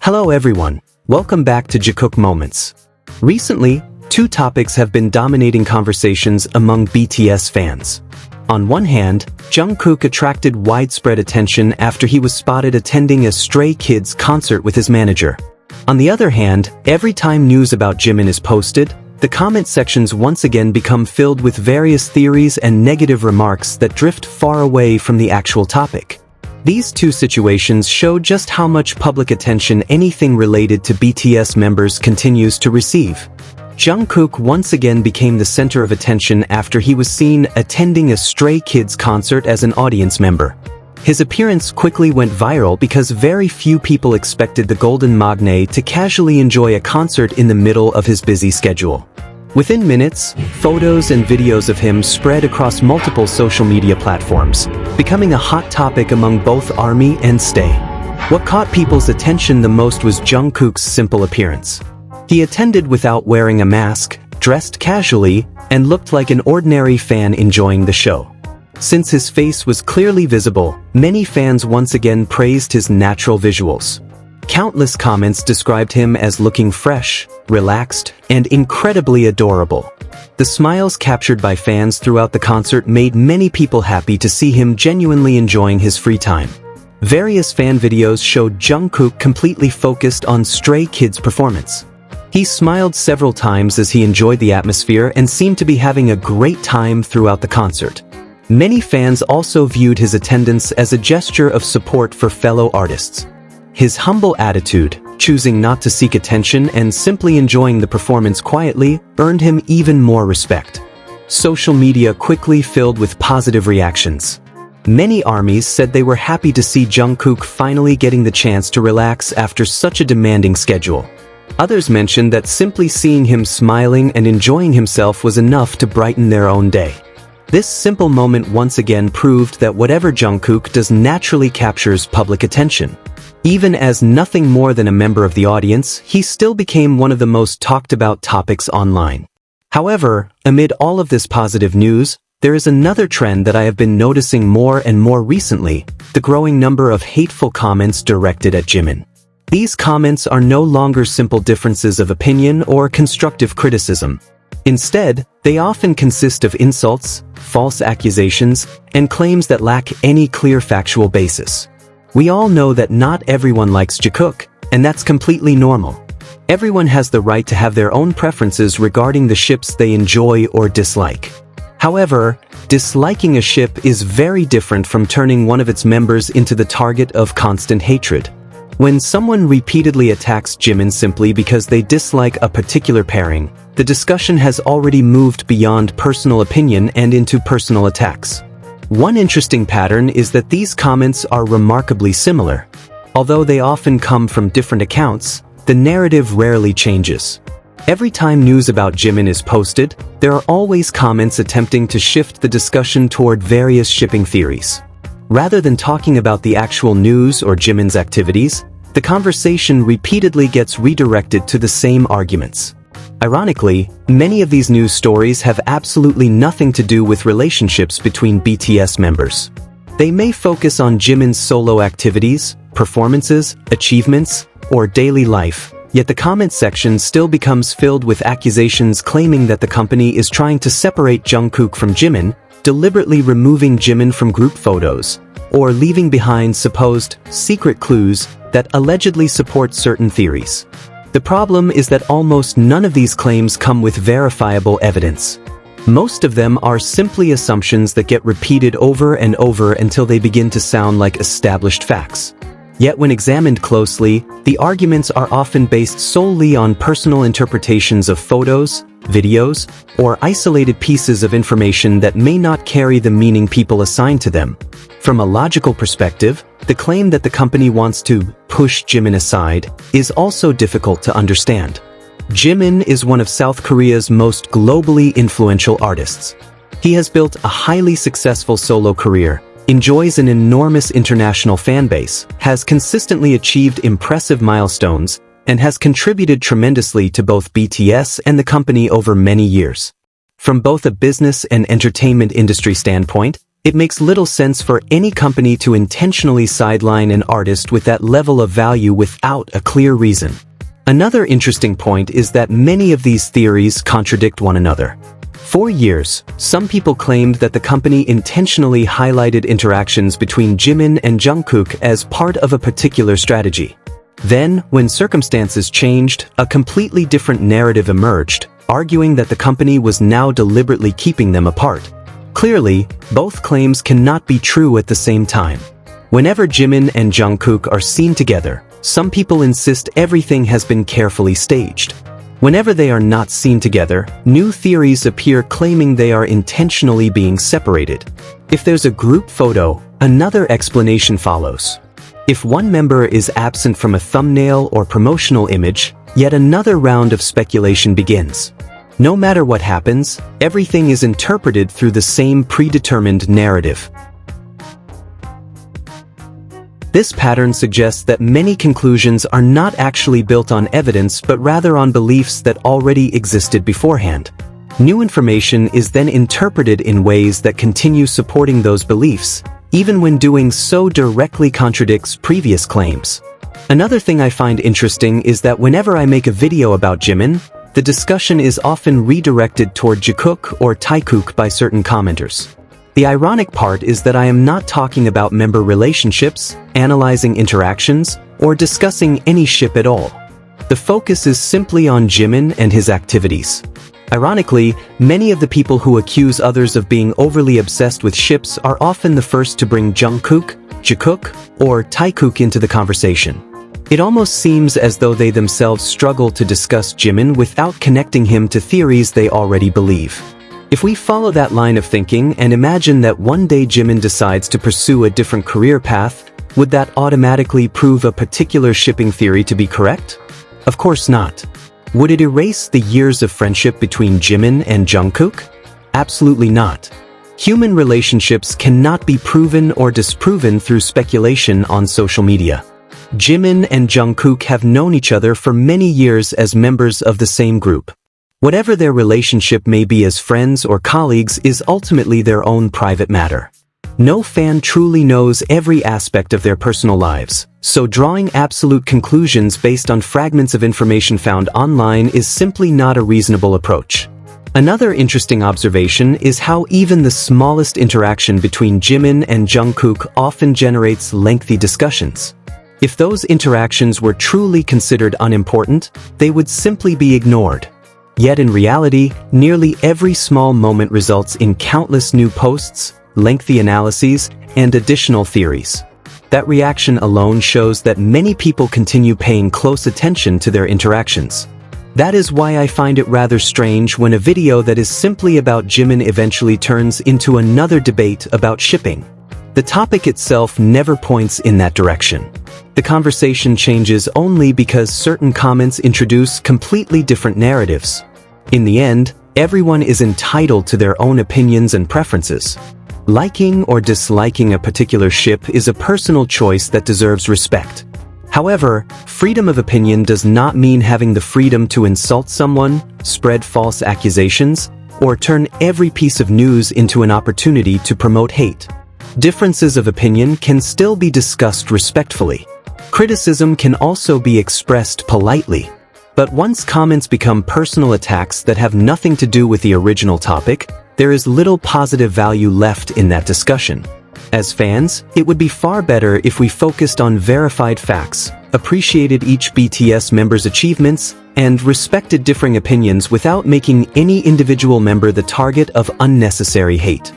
Hello everyone, welcome back to Jikook Moments. Recently, two topics have been dominating conversations among BTS fans. On one hand, Jungkook attracted widespread attention after he was spotted attending a Stray Kids concert with his manager. On the other hand, every time news about Jimin is posted, the comment sections once again become filled with various theories and negative remarks that drift far away from the actual topic. These two situations show just how much public attention anything related to BTS members continues to receive. Jungkook once again became the center of attention after he was seen attending a Stray Kids concert as an audience member. His appearance quickly went viral because very few people expected the golden magne to casually enjoy a concert in the middle of his busy schedule. Within minutes, photos and videos of him spread across multiple social media platforms, becoming a hot topic among both ARMY and STAY. What caught people's attention the most was Jungkook's simple appearance. He attended without wearing a mask, dressed casually, and looked like an ordinary fan enjoying the show. Since his face was clearly visible, many fans once again praised his natural visuals. Countless comments described him as looking fresh, relaxed, and incredibly adorable. The smiles captured by fans throughout the concert made many people happy to see him genuinely enjoying his free time. Various fan videos showed Jungkook completely focused on Stray Kids' performance. He smiled several times as he enjoyed the atmosphere and seemed to be having a great time throughout the concert. Many fans also viewed his attendance as a gesture of support for fellow artists. His humble attitude, choosing not to seek attention and simply enjoying the performance quietly, earned him even more respect. Social media quickly filled with positive reactions. Many ARMYs said they were happy to see Jungkook finally getting the chance to relax after such a demanding schedule. Others mentioned that simply seeing him smiling and enjoying himself was enough to brighten their own day. This simple moment once again proved that whatever Jungkook does naturally captures public attention. Even as nothing more than a member of the audience, he still became one of the most talked about topics online. However, amid all of this positive news, there is another trend that I have been noticing more and more recently: the growing number of hateful comments directed at Jimin. These comments are no longer simple differences of opinion or constructive criticism. Instead, they often consist of insults, false accusations, and claims that lack any clear factual basis. We all know that not everyone likes Jikook, and that's completely normal. Everyone has the right to have their own preferences regarding the ships they enjoy or dislike. However, disliking a ship is very different from turning one of its members into the target of constant hatred. When someone repeatedly attacks Jimin simply because they dislike a particular pairing, the discussion has already moved beyond personal opinion and into personal attacks. One interesting pattern is that these comments are remarkably similar. Although they often come from different accounts, the narrative rarely changes. Every time news about Jimin is posted, there are always comments attempting to shift the discussion toward various shipping theories. Rather than talking about the actual news or Jimin's activities, the conversation repeatedly gets redirected to the same arguments. Ironically, many of these news stories have absolutely nothing to do with relationships between BTS members. They may focus on Jimin's solo activities, performances, achievements, or daily life, yet the comment section still becomes filled with accusations claiming that the company is trying to separate Jungkook from Jimin, deliberately removing Jimin from group photos, or leaving behind supposed secret clues that allegedly support certain theories. The problem is that almost none of these claims come with verifiable evidence. Most of them are simply assumptions that get repeated over and over until they begin to sound like established facts. Yet when examined closely, the arguments are often based solely on personal interpretations of photos, videos, or isolated pieces of information that may not carry the meaning people assign to them. From a logical perspective, the claim that the company wants to push Jimin aside is also difficult to understand. Jimin is one of South Korea's most globally influential artists. He has built a highly successful solo career, enjoys an enormous international fan base, has consistently achieved impressive milestones, and has contributed tremendously to both BTS and the company over many years. From both a business and entertainment industry standpoint, It makes little sense for any company to intentionally sideline an artist with that level of value without a clear reason. Another interesting point is that many of these theories contradict one another. For years, some people claimed that the company intentionally highlighted interactions between Jimin and Jungkook as part of a particular strategy. Then, when circumstances changed, a completely different narrative emerged, arguing that the company was now deliberately keeping them apart. Clearly, both claims cannot be true at the same time. Whenever Jimin and Jungkook are seen together, some people insist everything has been carefully staged. Whenever they are not seen together, new theories appear claiming they are intentionally being separated. If there's a group photo, another explanation follows. If one member is absent from a thumbnail or promotional image, yet another round of speculation begins. No matter what happens, everything is interpreted through the same predetermined narrative. This pattern suggests that many conclusions are not actually built on evidence but rather on beliefs that already existed beforehand. New information is then interpreted in ways that continue supporting those beliefs, even when doing so directly contradicts previous claims. Another thing I find interesting is that whenever I make a video about Jimin, the discussion is often redirected toward Jikook or Taekook by certain commenters. The ironic part is that I am not talking about member relationships, analyzing interactions, or discussing any ship at all. The focus is simply on Jimin and his activities. Ironically, many of the people who accuse others of being overly obsessed with ships are often the first to bring Jungkook, Jikook, or Taekook into the conversation. It almost seems as though they themselves struggle to discuss Jimin without connecting him to theories they already believe. If we follow that line of thinking and imagine that one day Jimin decides to pursue a different career path, would that automatically prove a particular shipping theory to be correct? Of course not. Would it erase the years of friendship between Jimin and Jungkook? Absolutely not. Human relationships cannot be proven or disproven through speculation on social media. Jimin and Jungkook have known each other for many years as members of the same group. Whatever their relationship may be as friends or colleagues is ultimately their own private matter. No fan truly knows every aspect of their personal lives, so drawing absolute conclusions based on fragments of information found online is simply not a reasonable approach. Another interesting observation is how even the smallest interaction between Jimin and Jungkook often generates lengthy discussions. If those interactions were truly considered unimportant, they would simply be ignored. Yet in reality, nearly every small moment results in countless new posts, lengthy analyses, and additional theories. That reaction alone shows that many people continue paying close attention to their interactions. That is why I find it rather strange when a video that is simply about Jimin eventually turns into another debate about shipping. The topic itself never points in that direction. The conversation changes only because certain comments introduce completely different narratives. In the end, everyone is entitled to their own opinions and preferences. Liking or disliking a particular ship is a personal choice that deserves respect. However, freedom of opinion does not mean having the freedom to insult someone, spread false accusations, or turn every piece of news into an opportunity to promote hate. Differences of opinion can still be discussed respectfully. Criticism can also be expressed politely. But once comments become personal attacks that have nothing to do with the original topic, there is little positive value left in that discussion. As fans, it would be far better if we focused on verified facts, appreciated each BTS member's achievements, and respected differing opinions without making any individual member the target of unnecessary hate.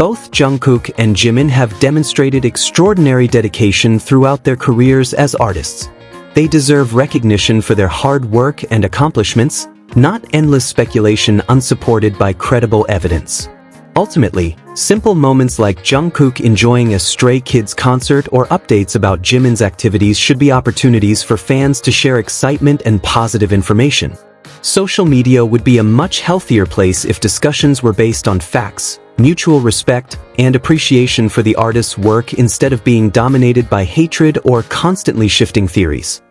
Both Jungkook and Jimin have demonstrated extraordinary dedication throughout their careers as artists. They deserve recognition for their hard work and accomplishments, not endless speculation unsupported by credible evidence. Ultimately, simple moments like Jungkook enjoying a Stray Kids concert or updates about Jimin's activities should be opportunities for fans to share excitement and positive information. Social media would be a much healthier place if discussions were based on facts, mutual respect, and appreciation for the artist's work instead of being dominated by hatred or constantly shifting theories.